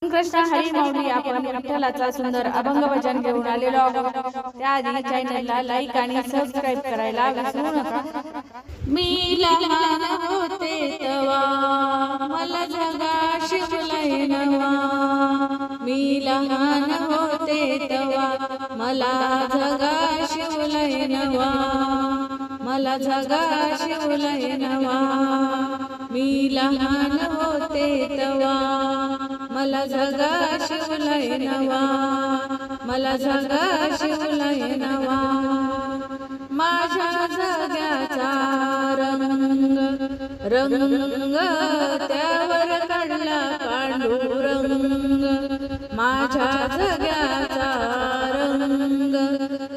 कृष्ण हरी माऊली आपण विठ्ठलाचा सुंदर अभंग भजन घेऊन आलेलो आहोत। त्याआधी चॅनलला लाईक आणि सबस्क्राइब करायला विसरू नका। मी लहान होते तवा मला जगा शिवलय नवा, मी लहान होते तवा मला जगा शिवलय नवा, मला जगा शिवलय नवा, मी लहान होते तवा मला जगा शिवलय नवा, मला जगा शिवलय नवा, माझ्या जगाचा रंग रंग त्यावर काढला पांडुरंग, माझ्या जगाचा रंग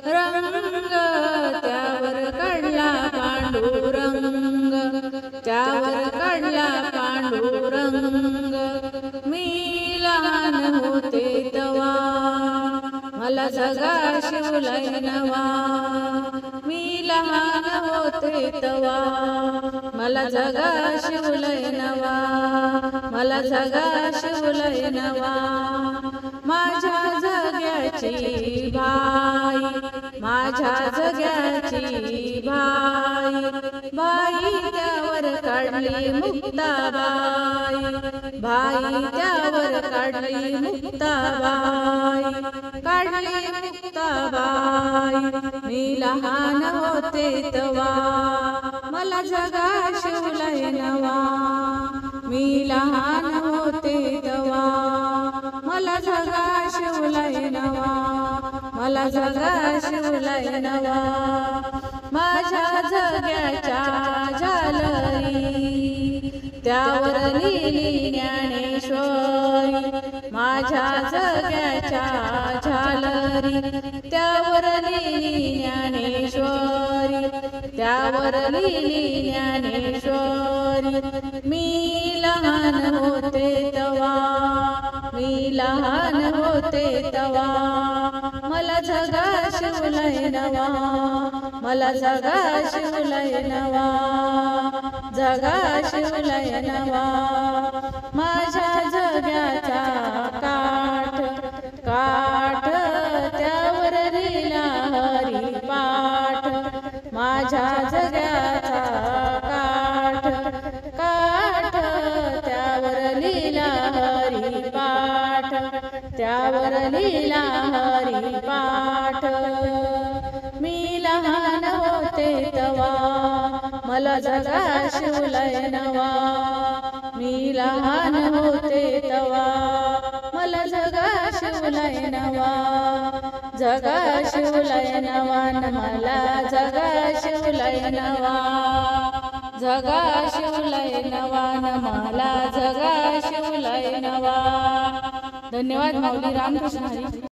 रंग त्यावर काढला पांडुरंग, त्यावर काढला पांडुरंग, मी लहान होते तवा मला जगा शिवलय नवा, मी लहान होते तवा मला जगा शिवलय नवा, मला जगा शिवलय नवा, माझ्या जग्याची भाई माझ्या जग्याची भाई भाई त्यावर काढली मुक्ताबाई, भाई त्यावर काढली मुक्ताबाई, काढली मुक्ताबाई, मी लहान होते तवा मला जगा शिवलय नवा, मी लहान होते तवा मला जगा शिवलय नवा, मला जगा शिवलय नवा, माझ्या जग्याच्या झालरी त्यावर लिहिली ज्ञानेश्वरी, माझ्या जग्याच्या झालरी त्यावर लिहिली ज्ञानेश्वरी, त्यावर लिहिली ज्ञानेश्वरी, मी लहान होते तवा मी लहान होते तवा मला जगा शिवलय नवा, मला जगा शिवलय नवा, जगा शिवलय नवा, माझ्या जग्याचा काठ काठ त्यावर लिहिला हरिपाठ, माझ्या जग्याचा काठ काठ त्यावर लिहिला हरिपाठ, त्यावर लिहिला हरिपाठ, मी लहान होते तवा मला जगा शिवलय नवा, मी लहान होते तवा मला जगा शिवलय नवा, जगा शिवलय नवा मला जगा शिवलय नवा, जगा शिवलय नवा मला जगा शिवलय नवा। धन्यवाद माऊली। रामकृष्ण हरी।